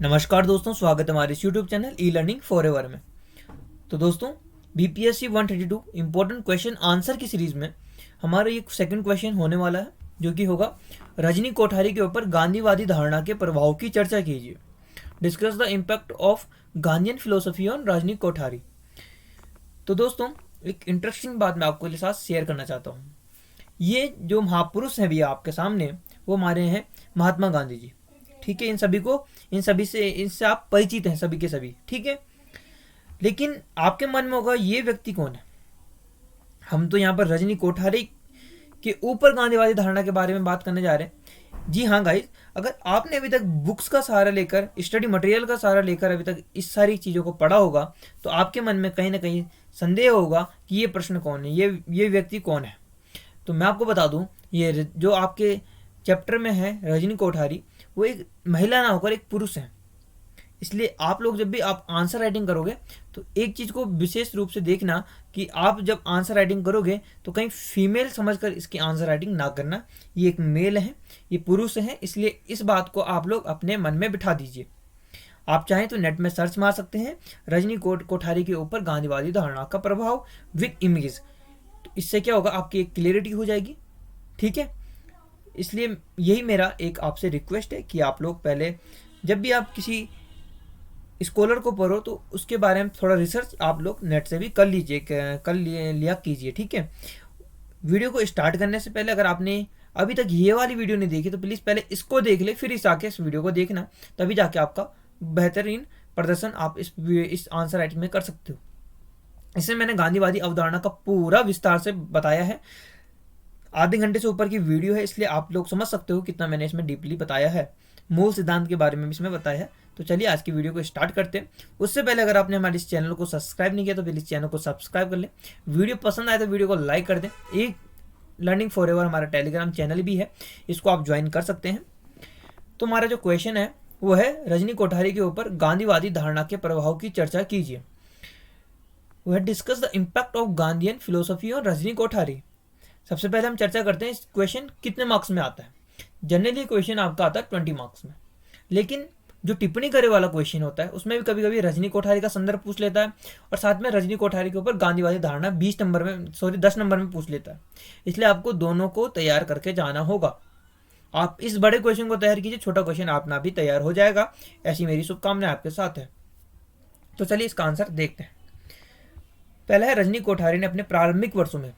नमस्कार दोस्तों, स्वागत है हमारे YouTube channel e learning for ever में। तो दोस्तों, बीपीएससी 132 इंपॉर्टेंट क्वेश्चन आंसर की सीरीज में हमारा ये सेकंड क्वेश्चन होने वाला है, जो कि होगा रजनी कोठारी के ऊपर गांधीवादी धारणा के प्रभाव की चर्चा कीजिए। Discuss the impact of Gandhian philosophy on Rajni Kothari. तो दोस्तों, एक इंटरेस्टिंग बात मैं आपके साथ शेयर करना चाहता हूँ। ये जो महापुरुष हैं भैया आपके सामने, वो हमारे हैं महात्मा गांधी जी। ठीक है, इनसे आप परिचित हैं सभी के सभी। ठीक है, लेकिन आपके मन में होगा ये व्यक्ति कौन है। हम तो यहाँ पर रजनी कोठारी के ऊपर गांधीवादी धारणा के बारे में बात करने जा रहे हैं। जी हाँ गाइस, अगर आपने अभी तक बुक्स का सहारा लेकर, स्टडी मटेरियल का सहारा लेकर अभी तक इस सारी चीज़ों को पढ़ा होगा, तो आपके मन में कहीं ना कहीं संदेह होगा कि ये प्रश्न कौन है, ये व्यक्ति कौन है। तो मैं आपको बता दूं, ये जो आपके चैप्टर में है रजनी कोठारी, वो एक महिला ना होकर एक पुरुष है। इसलिए आप लोग जब भी आप आंसर राइटिंग करोगे, तो एक चीज़ को विशेष रूप से देखना कि आप जब आंसर राइटिंग करोगे तो कहीं फीमेल समझकर इसकी आंसर राइटिंग ना करना। ये एक मेल है, ये पुरुष है, इसलिए इस बात को आप लोग अपने मन में बिठा दीजिए। आप चाहें तो नेट में सर्च मार सकते हैं रजनी कोठारी के ऊपर गांधीवादी धारणा का प्रभाव विद इमेज। तो इससे क्या होगा, आपकी एक क्लियरिटी हो जाएगी। ठीक है, इसलिए यही मेरा एक आपसे रिक्वेस्ट है कि आप लोग पहले जब भी आप किसी स्कॉलर को पढ़ो तो उसके बारे में थोड़ा रिसर्च आप लोग नेट से भी कर लिया कीजिए। ठीक है, वीडियो को स्टार्ट करने से पहले अगर आपने अभी तक ये वाली वीडियो नहीं देखी तो प्लीज़ पहले इसको देख ले, फिर इस वीडियो को देखना, तभी जाके आपका बेहतरीन प्रदर्शन आप इस आंसर राइटिंग में कर सकते हो। इसमें मैंने गांधीवादी अवधारणा का पूरा विस्तार से बताया है। आधे घंटे से ऊपर की वीडियो है, इसलिए आप लोग समझ सकते हो कितना मैंने इसमें डीपली बताया है। मूल सिद्धांत के बारे में भी इसमें बताया है। तो चलिए आज की वीडियो को स्टार्ट करते हैं। उससे पहले अगर आपने हमारे इस चैनल को सब्सक्राइब नहीं किया तो प्लीज़ चैनल को सब्सक्राइब कर लें। वीडियो पसंद आए तो वीडियो को लाइक कर दें। एक लर्निंग फॉर एवर हमारा टेलीग्राम चैनल भी है, इसको आप ज्वाइन कर सकते हैं। तो हमारा जो क्वेश्चन है वो है रजनी कोठारी के ऊपर गांधीवादी धारणा के प्रभाव की चर्चा कीजिए। वो है discuss the impact of Gandhian philosophy on Rajni Kothari. सबसे पहले हम चर्चा करते हैं इस क्वेश्चन कितने मार्क्स में आता है। जनरली क्वेश्चन आपका आता है 20 मार्क्स में, लेकिन जो टिप्पणी करे वाला क्वेश्चन होता है उसमें भी कभी कभी रजनी कोठारी का संदर्भ पूछ लेता है, और साथ में रजनी कोठारी के ऊपर गांधीवादी धारणा 10 नंबर में पूछ लेता है। इसलिए आपको दोनों को तैयार करके जाना होगा। आप इस बड़े क्वेश्चन को तैयार कीजिए, छोटा क्वेश्चन अपना भी तैयार हो जाएगा, ऐसी मेरी शुभकामनाएं आपके साथ है। तो चलिए इसका आंसर देखते हैं। पहला है, रजनी कोठारी ने अपने प्रारंभिक वर्षों में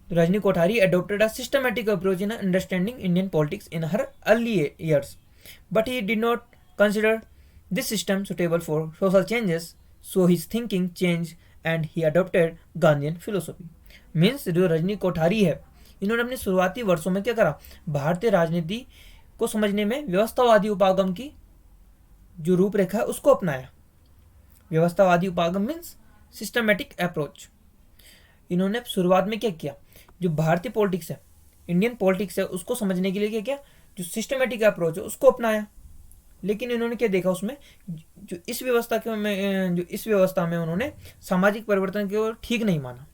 Rajni Kothari adopted a systematic approach in understanding Indian politics in her early years, but he did not consider this system suitable for social changes, so his thinking changed and he adopted Gandhian philosophy. Means जो रजनी कोठारी है, इन्होंने अपने शुरुआती वर्षों में क्या करा, भारतीय राजनीति को समझने में व्यवस्थावादी उपागम की जो रूपरेखा है उसको अपनाया। व्यवस्थावादी उपागम मीन्स सिस्टमेटिक अप्रोच। इन्होंने शुरुआत में क्या किया, जो भारतीय पॉलिटिक्स है, इंडियन पॉलिटिक्स है, उसको समझने के लिए क्या किया, जो सिस्टमेटिक अप्रोच है उसको अपनाया। लेकिन इन्होंने क्या देखा उसमें, जो इस व्यवस्था में उन्होंने सामाजिक परिवर्तन को ठीक नहीं माना।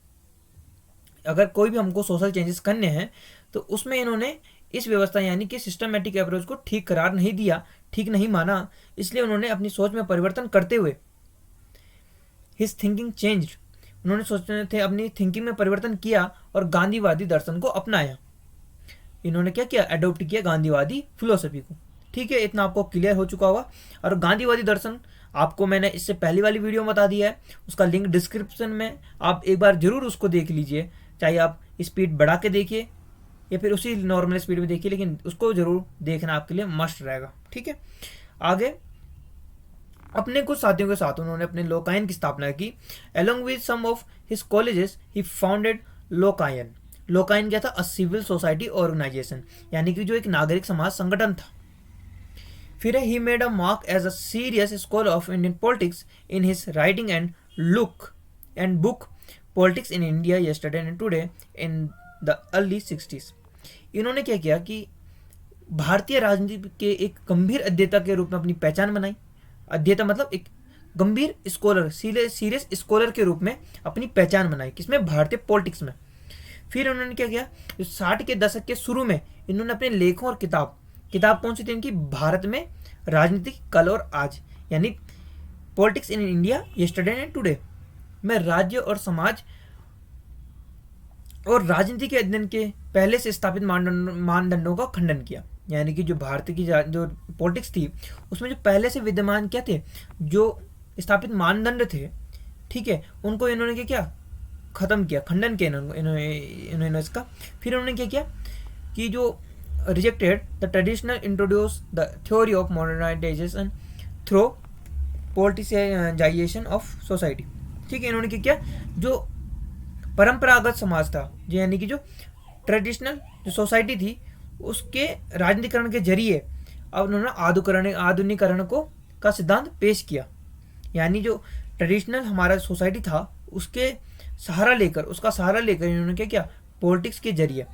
अगर कोई भी हमको सोशल चेंजेस करने हैं तो उसमें इन्होंने इस व्यवस्था यानी कि सिस्टमेटिक अप्रोच को ठीक करार नहीं दिया, ठीक नहीं माना। इसलिए उन्होंने अपनी सोच में परिवर्तन करते हुए हिज थिंकिंग चेंज्ड, उन्होंने सोचते थे अपनी थिंकिंग में परिवर्तन किया और गांधीवादी दर्शन को अपनाया। इन्होंने क्या किया, अडोप्ट किया गांधीवादी फिलोसफी को। ठीक है, इतना आपको क्लियर हो चुका होगा। और गांधीवादी दर्शन आपको मैंने इससे पहली वाली वीडियो में बता दिया है, उसका लिंक डिस्क्रिप्शन में, आप एक बार जरूर उसको देख लीजिए। चाहे आप स्पीड बढ़ा के देखिए या फिर उसी नॉर्मल स्पीड में देखिए, लेकिन उसको जरूर देखना आपके लिए मस्ट रहेगा। ठीक है, आगे अपने कुछ साथियों के साथ उन्होंने अपने लोकायन की स्थापना की। Along with some of his colleges, he founded लोकायन। लोकायन क्या था, अ सिविल सोसाइटी ऑर्गेनाइजेशन, यानी कि जो एक नागरिक समाज संगठन था। फिर he made a mark as a serious scholar of Indian politics in his writing and book Politics in India Yesterday and Today in the early 60s। इन्होंने क्या किया कि भारतीय राजनीति के एक गंभीर अध्येता के रूप में अपनी पहचान बनाई। अध्येता मतलब एक गंभीर स्कॉलर, सीरियस स्कॉलर के रूप में अपनी पहचान बनाई, किसमें, भारतीय पॉलिटिक्स में। फिर उन्होंने क्या किया, 60 के दशक के शुरू में इन्होंने अपने लेखों और किताब कौन सी थी इनकी, भारत में राजनीति कल और आज, यानी politics in India yesterday and today में राज्य और समाज और राजनीति के अध्ययन के पहले से स्थापित मानदंडों का खंडन किया। यानी कि जो भारत की जो पॉलिटिक्स थी उसमें जो पहले से विद्यमान क्या थे, जो स्थापित मानदंड थे, ठीक है, उनको इन्होंने क्या खत्म किया, खंडन किया इन्होंने इसका। फिर उन्होंने क्या किया कि जो rejected the traditional introduce the theory of modernisation through politicisation of society. ठीक है, इन्होंने क्या किया, जो परंपरागत समाज था, जो यानी कि जो ट्रेडिशनल जो सोसाइटी थी उसके राजनीतिकरण के जरिए अब उन्होंने आधुनिकरण को का सिद्धांत पेश किया। यानी जो ट्रेडिशनल हमारा सोसाइटी था उसके सहारा लेकर इन्होंने क्या किया, पॉलिटिक्स के जरिए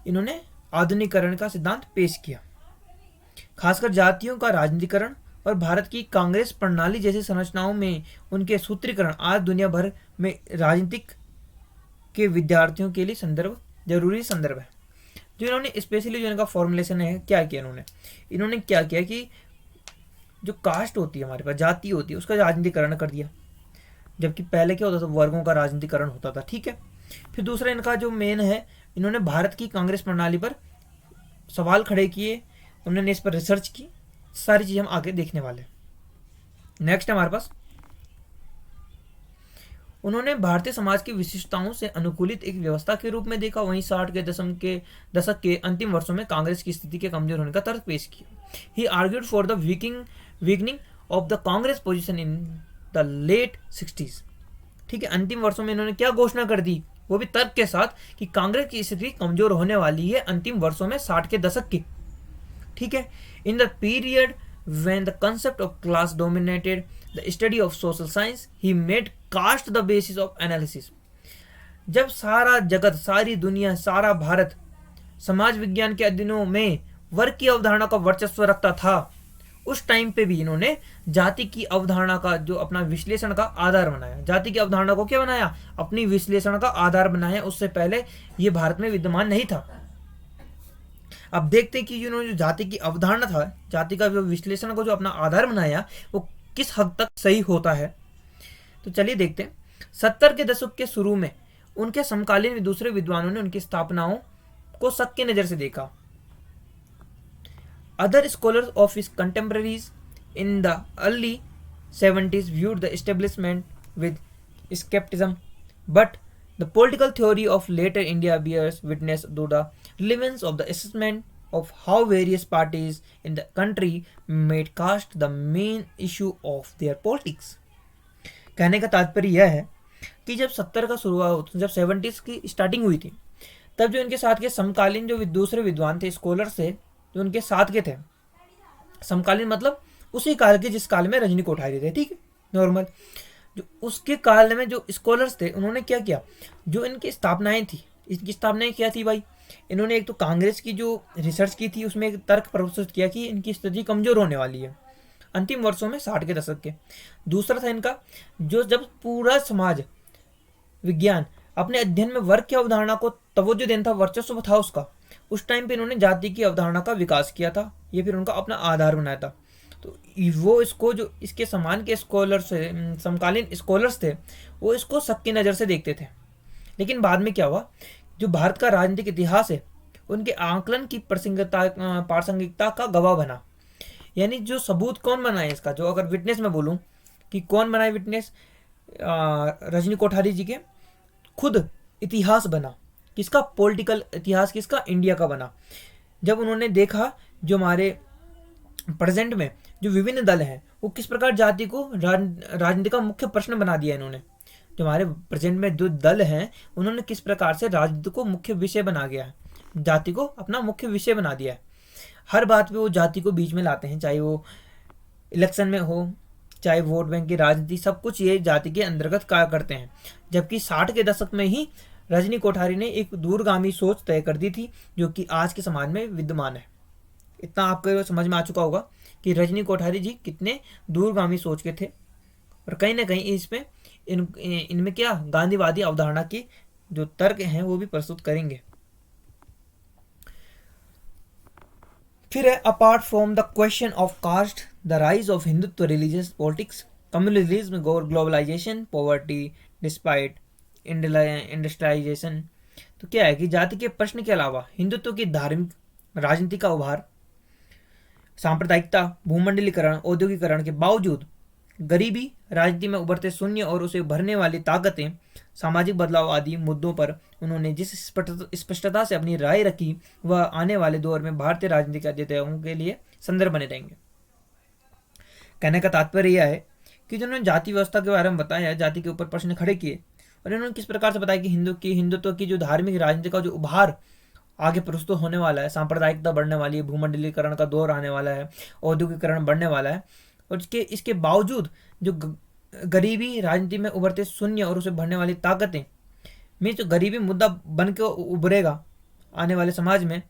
इन्होंने आधुनिकरण का सिद्धांत पेश किया। खासकर जातियों का राजनीतिकरण और भारत की कांग्रेस प्रणाली जैसी संरचनाओं में उनके सूत्रीकरण आज दुनिया भर में राजनीतिक के विद्यार्थियों के लिए जरूरी संदर्भ है। जो इन्होंने स्पेशली जो इनका फॉर्मुलेशन है, क्या किया इन्होंने क्या किया कि जो कास्ट होती है, हमारे पास जाति होती है, उसका राजनीतिकरण कर दिया, जबकि पहले क्या होता था, वर्गों का राजनीतिकरण होता था। ठीक है, फिर दूसरा इनका जो मेन है, इन्होंने भारत की कांग्रेस प्रणाली पर सवाल खड़े किए, उन्होंने इस पर रिसर्च की। सारी चीज़ हम आगे देखने वाले। नेक्स्ट हमारे पास उन्होंने भारतीय समाज की विशिष्टताओं से अनुकूलित एक व्यवस्था के रूप में देखा। वहीं 60 के दशक के अंतिम वर्षों में कांग्रेस की स्थिति के कमजोर होने का तर्क पेश किया। He argued for the weakening of the Congress position in the late 60s। ठीक है, अंतिम वर्षों में इन्होंने क्या घोषणा कर दी, वो भी तर्क के साथ, कि कांग्रेस की स्थिति कमजोर होने वाली है अंतिम वर्षों में 60 के दशक की। ठीक है, in the period when the concept of class dominated the study of social science, he made caste the basis of analysis। जब सारा जगत, सारी दुनिया, सारा भारत समाज विज्ञान के अध्ययनों में वर्ग की अवधारणा का वर्चस्व रखता था, उस टाइम पे भी इन्होंने जाति की अवधारणा का जो अपना विश्लेषण का आधार बनाया। जाति की अवधारणा को क्या बनाया, अपनी विश्लेषण का आधार बनाया। उससे पहले ये भारत में विद्यमान नहीं था। अब देखते हैं कि जो जाति की अवधारणा था, जाति का जो विश्लेषण को जो अपना आधार बनाया, वो किस हद तक सही होता है। तो चलिए देखते हैं। 70 के दशक के शुरू में उनके समकालीन दूसरे विद्वानों ने उनकी स्थापनाओं को शक की नजर से देखा। Other scholars of his contemporaries in the early 70s viewed the establishment with skepticism, but the political theory of later India bears witness to the relevance of the assessment of how various parties in the country made caste the main issue of their politics। कहने का तात्पर्य यह है कि जब 70 का शुरुआत, जब 70s की स्टार्टिंग हुई थी, तब जो इनके साथ के समकालीन जो दूसरे विद्वान थे, स्कॉलर्स थे, जो उनके साथ के थे, समकालीन मतलब उसी काल के जिस काल में रजनी कोठारी थे, ठीक है, नॉर्मल, जो उसके काल में जो स्कॉलर्स थे, उन्होंने क्या किया, जो इनकी स्थापनाएं थी, इनकी स्थापनाएं क्या थी भाई, इन्होंने एक तो कांग्रेस की जो रिसर्च की थी उसमें एक तर्क प्रस्तुत किया कि इनकी स्थिति कमजोर होने वाली है अंतिम वर्षों में 60 के दशक के। दूसरा था इनका, जो जब पूरा समाज विज्ञान अपने अध्ययन में वर्ग की अवधारणा को तवज्जो देना था, वर्चस्व था उसका, उस टाइम पे इन्होंने जाति की अवधारणा का विकास किया था। ये फिर उनका अपना आधार बनाया था। तो वो इसको, जो इसके समान के स्कॉलर्स, समकालीन स्कॉलर्स थे, वो इसको शक की नज़र से देखते थे। लेकिन बाद में क्या हुआ, जो भारत का राजनीतिक इतिहास है, उनके आंकलन की प्रासंगिकता का गवाह बना। यानी जो सबूत कौन बनाए इसका, जो अगर विटनेस में बोलूँ कि कौन बनाए विटनेस, रजनी कोठारी जी के खुद इतिहास बना। किसका, पॉलिटिकल इतिहास किसका, इंडिया का बना। जब उन्होंने देखा जो हमारे प्रेजेंट में जो विभिन्न दल हैं, वो किस प्रकार जाति को राजनीति का मुख्य प्रश्न बना दिया इन्होंने। जो हमारे प्रेजेंट में जो दल हैं, उन्होंने किस प्रकार से राजनीति को मुख्य विषय बना गया है, जाति को अपना मुख्य विषय बना दिया है। हर बात पे वो जाति को बीच में लाते हैं, चाहे वो इलेक्शन में हो, चाहे वोट बैंक की राजनीति, सब कुछ ये जाति के अंतर्गत कार्य करते हैं। जबकि 60 के दशक में ही रजनी कोठारी ने एक दूरगामी सोच तय कर दी थी, जो कि आज के समाज में विद्यमान है। इतना आपको समझ में आ चुका होगा कि रजनी कोठारी जी कितने दूरगामी सोच के थे, और कहीं ना कहीं इसमें इनमें क्या गांधीवादी अवधारणा की जो तर्क हैं वो भी प्रस्तुत करेंगे। फिर है apart from the question of caste, the rise of Hindutva, religious politics, communalism, globalisation, poverty despite industrialisation. तो क्या है कि जाति के प्रश्न के अलावा हिंदुत्व की धार्मिक राजनीति का उभार, सांप्रदायिकता, भूमंडलीकरण, औद्योगिकरण के बावजूद गरीबी, राजनीति में उभरते शून्य और उसे भरने वाली ताकतें, सामाजिक बदलाव आदि मुद्दों पर उन्होंने जिस स्पष्टता से अपनी राय रखी वह आने वाले दौर में भारतीय राजनीति के अध्येताओं के लिए संदर्भ बने रहेंगे। कहने का तात्पर्य यह है कि जिन्होंने जाति व्यवस्था के बारे में बताया, जाति के ऊपर प्रश्न खड़े किए और इन्होंने किस प्रकार से बताया कि हिंदुत्व की जो धार्मिक राजनीति का जो उभार आगे प्रस्तुत होने वाला है, सांप्रदायिकता बढ़ने वाली है, भूमंडलीकरण का दौर आने वाला है, औद्योगिकरण बढ़ने वाला है, और इसके बावजूद जो गरीबी, राजनीति में उभरते शून्य और उसे भरने वाली ताकतें में जो गरीबी मुद्दा बन के उभरेगा आने वाले समाज में,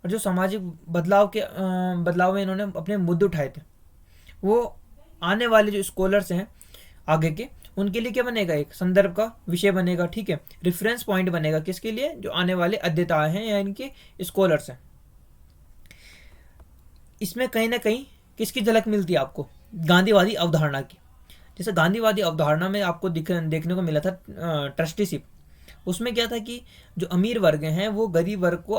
और जो सामाजिक बदलाव में इन्होंने अपने मुद्दे उठाए थे, वो आने वाले जो स्कॉलर्स हैं आगे के, उनके लिए क्या बनेगा, एक संदर्भ का विषय बनेगा। ठीक है, रेफरेंस पॉइंट बनेगा किसके लिए, जो आने वाले अध्येता हैं या इनके स्कॉलर्स हैं। इसमें कहीं ना कहीं किसकी झलक मिलती है आपको, गांधीवादी अवधारणा की। जैसे गांधीवादी अवधारणा में आपको देखने को मिला था ट्रस्टीशिप। उसमें क्या था कि जो अमीर वर्ग हैं वो गरीब वर्ग को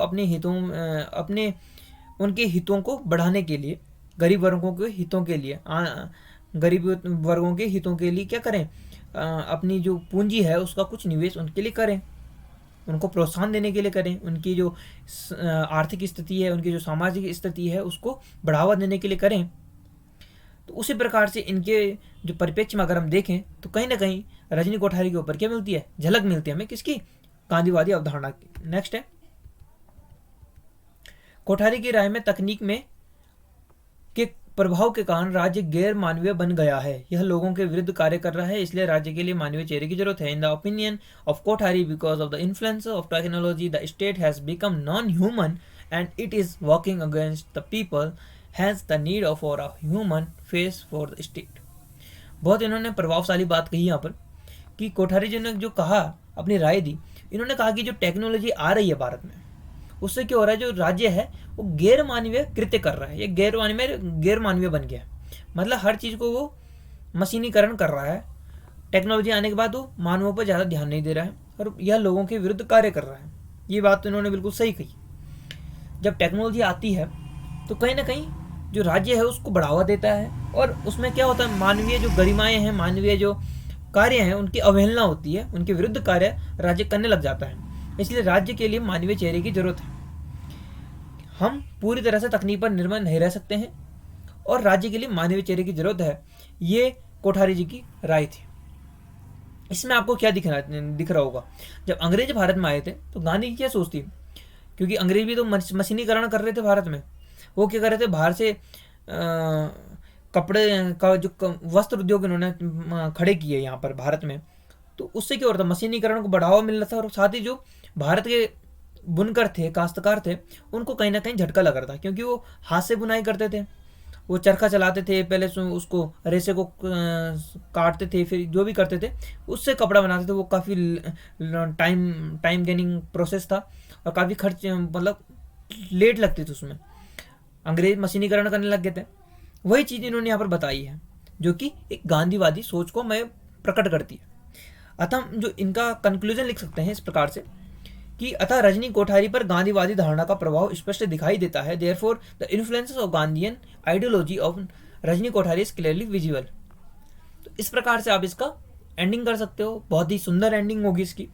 उनके हितों को बढ़ाने के लिए, गरीब वर्गों के हितों के लिए, गरीब वर्गों के हितों के लिए क्या करें, अपनी जो पूंजी है उसका कुछ निवेश उनके लिए करें, उनको प्रोत्साहन देने के लिए करें, उनकी जो आर्थिक स्थिति है, उनकी जो सामाजिक स्थिति है उसको बढ़ावा देने के लिए करें। तो उसी प्रकार से इनके जो परिप्रेक्ष्य में अगर हम देखें तो कहीं ना कहीं रजनी कोठारी के ऊपर क्या मिलती है, झलक मिलती है हमें, किसकी, गांधीवादी अवधारणा की। नेक्स्ट है, कोठारी की राय में तकनीक में के प्रभाव के कारण राज्य गैर मानवीय बन गया है, यह लोगों के विरुद्ध कार्य कर रहा है, इसलिए राज्य के लिए मानवीय चेहरे की जरूरत है। In the opinion of Kothari, because of the influence of technology the state has become non human and it is working against the people, has the need of for a human face for the state. बहुत इन्होंने प्रभावशाली बात कही यहाँ पर कि कोठारी जी ने जो कहा, अपनी राय दी, इन्होंने कहा कि जो टेक्नोलॉजी आ रही है भारत में, उससे क्या हो रहा है, जो राज्य है वो गैर मानवीय कृत्य कर रहा है, ये गैर मानवीय बन गया। मतलब हर चीज़ को वो मशीनीकरण कर रहा है, टेक्नोलॉजी आने के बाद वो मानवों पर ज़्यादा ध्यान नहीं दे रहा है और यह लोगों के विरुद्ध कार्य कर रहा है। ये बात तो इन्होंने बिल्कुल सही कही। जब टेक्नोलॉजी आती है तो कहीं ना कहीं जो राज्य है उसको बढ़ावा देता है और उसमें क्या होता है, मानवीय जो गरिमाएँ हैं, मानवीय जो कार्य हैं उनकी अवहेलना होती है, उनके विरुद्ध कार्य राज्य करने लग जाता है। इसलिए राज्य के लिए मानवीय चेहरे की जरूरत है। हम पूरी तरह से तकनीक पर निर्भर नहीं रह सकते हैं और राज्य के लिए मानवीय चेहरे की जरूरत है। ये कोठारी जी की राय थी। इसमें आपको क्या दिख रहा होगा, जब अंग्रेज भारत में आए थे तो गांधी जी क्या सोचती, क्योंकि अंग्रेज भी तो मशीनीकरण कर रहे थे भारत में। वो क्या कर रहे थे, बाहर से कपड़े का जो वस्त्र उद्योग इन्होंने खड़े किए यहाँ पर भारत में, तो उससे क्या हो रहा था, मशीनीकरण को बढ़ावा मिल रहा था और साथ ही जो भारत के बुनकर थे, काश्तकार थे, उनको कहीं ना कहीं झटका लग रहा था, क्योंकि वो हाथ से बुनाई करते थे, वो चरखा चलाते थे, पहले उसको रेसे को काटते थे, फिर जो भी करते थे उससे कपड़ा बनाते थे। वो काफ़ी टाइम गेनिंग प्रोसेस था और काफ़ी खर्च, मतलब लेट लगती थी उसमें। अंग्रेज मशीनीकरण करने लग गए थे। वही चीज़ इन्होंने यहाँ पर बताई है जो कि एक गांधीवादी सोच को मैं प्रकट करती है। अतः हम जो इनका कंक्लूजन लिख सकते हैं इस प्रकार से कि अतः रजनी कोठारी पर गांधीवादी धारणा का प्रभाव स्पष्ट दिखाई देता है। Therefore the influences of Gandhian ideology of Rajni Kothari is clearly visible. तो इस प्रकार से आप इसका एंडिंग कर सकते हो, बहुत ही सुंदर एंडिंग होगी इसकी।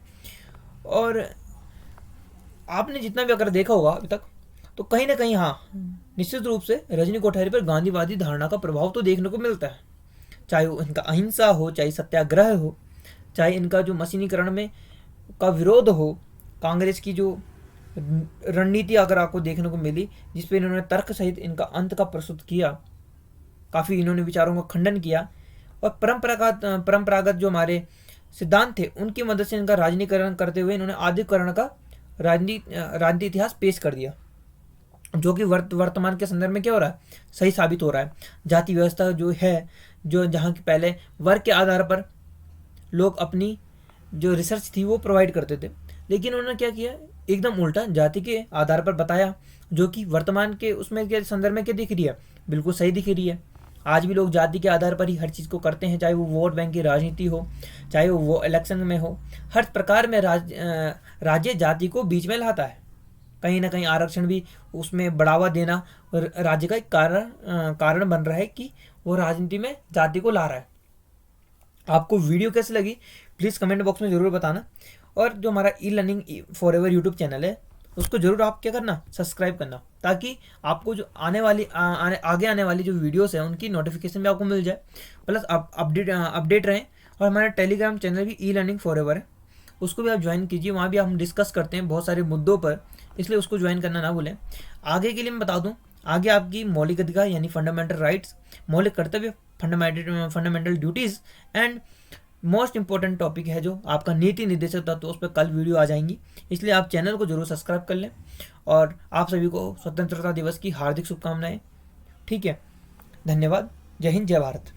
और आपने जितना भी अगर देखा होगा अभी तक तो कहीं ना कहीं हाँ, निश्चित रूप से रजनी कोठारी पर गांधीवादी धारणा का प्रभाव तो देखने को मिलता है, चाहे वो इनका अहिंसा हो, चाहे सत्याग्रह हो, चाहे इनका जो मशीनीकरण में का विरोध हो, कांग्रेस की जो रणनीति अगर आपको देखने को मिली जिसपे इन्होंने तर्क सहित इनका अंत का प्रस्तुत किया, काफ़ी इन्होंने विचारों का खंडन किया और परंपरागत जो हमारे सिद्धांत थे उनकी मदद से इनका राजनीतिकरण करते हुए इन्होंने आधुनिकरण का राजनीति इतिहास पेश कर दिया, जो कि वर्तमान के संदर्भ में क्या हो रहा है, सही साबित हो रहा है। जाति व्यवस्था जो है, जो जहाँ की पहले वर्ग के आधार पर लोग अपनी जो रिसर्च थी वो प्रोवाइड करते थे, लेकिन उन्होंने क्या किया, एकदम उल्टा जाति के आधार पर बताया, जो कि वर्तमान के उसमें के संदर्भ में क्या दिख रही है, बिल्कुल सही दिख रही है। आज भी लोग जाति के आधार पर ही हर चीज़ को करते हैं, चाहे वो वोट बैंक की राजनीति हो, चाहे वो इलेक्शन में हो, हर प्रकार में राज्य जाति को बीच में लाता है। कहीं ना कहीं आरक्षण भी उसमें बढ़ावा देना और राज्य का एक कारण बन रहा है कि वो राजनीति में जाति को ला रहा है। आपको वीडियो कैसी लगी प्लीज़ कमेंट बॉक्स में ज़रूर बताना, और जो हमारा e learning forever YouTube channel है उसको ज़रूर आप क्या करना, सब्सक्राइब करना, ताकि आपको जो आगे आने वाली जो वीडियोस हैं उनकी नोटिफिकेशन भी आपको मिल जाए, प्लस आप अपडेट रहें। और हमारा टेलीग्राम चैनल भी ई लर्निंग फॉरएवर है, उसको भी आप ज्वाइन कीजिए, वहाँ भी हम डिस्कस करते हैं बहुत सारे मुद्दों पर, इसलिए उसको ज्वाइन करना ना भूलें। आगे के लिए मैं बता दूं, आगे आपकी मौलिक अधिकार यानी फंडामेंटल राइट्स, मौलिक कर्तव्य fundamental duties and most important topic है जो आपका नीति निर्देशक तत्व, तो उस पर कल वीडियो आ जाएंगी, इसलिए आप चैनल को जरूर सब्सक्राइब कर लें। और आप सभी को स्वतंत्रता दिवस की हार्दिक शुभकामनाएं। ठीक है, धन्यवाद। जय हिंद, जय भारत।